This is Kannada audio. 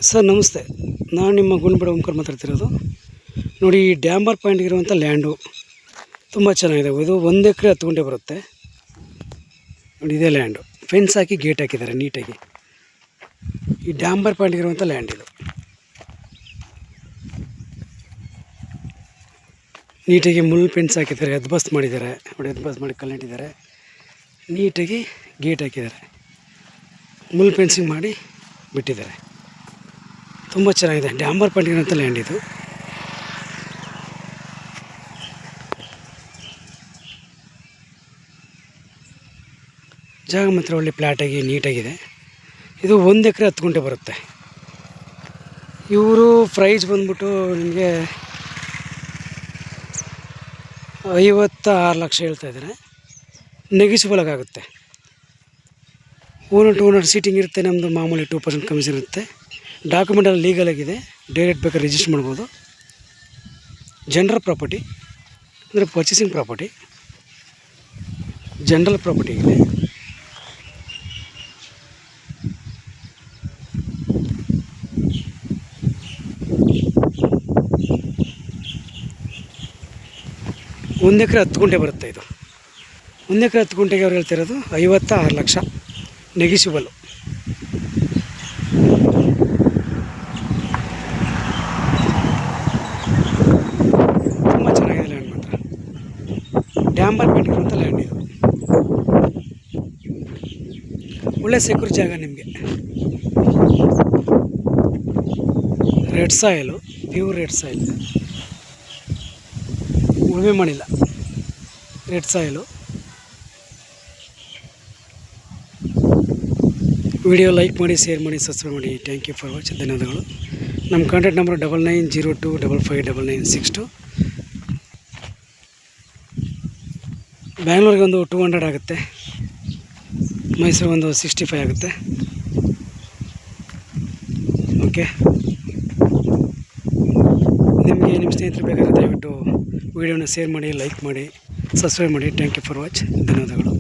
ಸರ್ ನಮಸ್ತೆ, ನಾನು ನಿಮ್ಮ ಗುಂಡ್ಬೇಡ ಓಂಕಾರ ಮಾತಾಡ್ತಿರೋದು. ನೋಡಿ, ಈ ಡ್ಯಾಂಬರ್ ಪಾಯಿಂಟ್ಗಿರುವಂಥ ಲ್ಯಾಂಡು ತುಂಬ ಚೆನ್ನಾಗಿದೆ. ಇದು 1 ಎಕರೆ 10 ಗುಂಟೆ ಬರುತ್ತೆ. ನೋಡಿ, ಇದೇ ಲ್ಯಾಂಡು. ಫೆನ್ಸ್ ಹಾಕಿ ಗೇಟ್ ಹಾಕಿದ್ದಾರೆ ನೀಟಾಗಿ. ಈ ಡ್ಯಾಂಬರ್ ಪಾಯಿಂಟ್ಗಿರುವಂಥ ಲ್ಯಾಂಡ್ ಇದು. ನೀಟಾಗಿ ಮುಳ್ಳು ಫೆನ್ಸ್ ಹಾಕಿದ್ದಾರೆ, ಎದ್ಬಸ್ ಮಾಡಿದ್ದಾರೆ. ನೋಡಿ, ಎದ್ಬಸ್ ಮಾಡಿ ಕಲ್ಲಿಟ್ಟಿದ್ದಾರೆ. ನೀಟಾಗಿ ಗೇಟ್ ಹಾಕಿದ್ದಾರೆ, ಮುಳ್ಳು ಫೆನ್ಸಿಂಗ್ ಮಾಡಿ ಬಿಟ್ಟಿದ್ದಾರೆ. ತುಂಬ ಚೆನ್ನಾಗಿದೆ. ಡ್ಯಾಂಬರ್ ಪಾಯಿಂಟ್ಗಿರುವಂಥ ಲ್ಯಾಂಡ್ ಇದು. ಜಾಗ ಮಾತ್ರ ಒಳ್ಳೆ ಫ್ಲ್ಯಾಟಾಗಿ ನೀಟಾಗಿದೆ. ಇದು 1 ಎಕರೆ 10 ಗುಂಟೆ ಬರುತ್ತೆ. ಇವರು ಪ್ರೈಸ್ ಬಂದ್ಬಿಟ್ಟು ನಿಮಗೆ 56 ಲಕ್ಷ ಹೇಳ್ತಾ ಇದ್ದಾರೆ. ನೆಗಿಸಿಬಲ್ ಆಗುತ್ತೆ. ಓನರ್ ಟು ಓನರ್ ಸೀಟಿಂಗ್ ಇರುತ್ತೆ. ನಮ್ಮದು ಮಾಮೂಲಿ 2% ಕಮಿಷನ್ ಇರುತ್ತೆ. ಡಾಕ್ಯುಮೆಂಟಲ್ಲಿ ಲೀಗಲ್ ಆಗಿದೆ. ಡೈರೆಕ್ಟ್ ಬೇಕಾದ್ರೆ ರಿಜಿಸ್ಟರ್ ಮಾಡ್ಬೋದು. ಜನರಲ್ ಪ್ರಾಪರ್ಟಿ ಅಂದರೆ ಪರ್ಚೇಸಿಂಗ್ ಪ್ರಾಪರ್ಟಿ, ಜನರಲ್ ಪ್ರಾಪರ್ಟಿ ಇದೆ. ಒಂದು ಎಕರೆ 10 ಗುಂಟೆ ಬರುತ್ತೆ ಇದು. 1 ಎಕರೆ 10 ಗುಂಟೆಗೆ ಅವ್ರು ಹೇಳ್ತಿರೋದು 56 ಲಕ್ಷ ನೆಗಿಸಿಬಲ್ಲು. ತುಂಬ ಚೆನ್ನಾಗಿದೆ ಲ್ಯಾಂಡ್ ಮಾತ್ರ. ಡ್ಯಾಂಬರ್ ಪಾಯಿಂಟ್ಗಿರುವಂಥ ಲ್ಯಾಂಡ್ ಇದು. ಒಳ್ಳೆ ಸೆಕ್ಯೂರ್ ಜಾಗ ನಿಮಗೆ. Red soil, pure red soil, ಉಳುಮೆ ಮಾಡಿಲ್ಲ. Red soil. ವಿಡಿಯೋ ಲೈಕ್ ಮಾಡಿ, ಶೇರ್ ಮಾಡಿ, ಸಬ್ಸ್ಕ್ರೈಬ್ ಮಾಡಿ. Thank you for watch. ಧನ್ಯವಾದಗಳು. ನಮ್ಮ ಕಾಂಟ್ಯಾಕ್ಟ್ ನಂಬರ್ 9902555592. ಬ್ಯಾಂಗ್ಳೂರಿಗೆ ಒಂದು 200 ಆಗುತ್ತೆ, ಮೈಸೂರಿಗೆ ಒಂದು 65 ಆಗುತ್ತೆ. ಓಕೆ, ನಿಮಗೆ ನಿಮ್ಮ ಸ್ನೇಹಿತರು ಬೇಕಾದ್ರೆ ದಯವಿಟ್ಟು ವಿಡಿಯೋನ ಶೇರ್ ಮಾಡಿ, ಲೈಕ್ ಮಾಡಿ, ಸಬ್ಸ್ಕ್ರೈಬ್ ಮಾಡಿ. Thank you for watch. ಧನ್ಯವಾದಗಳು.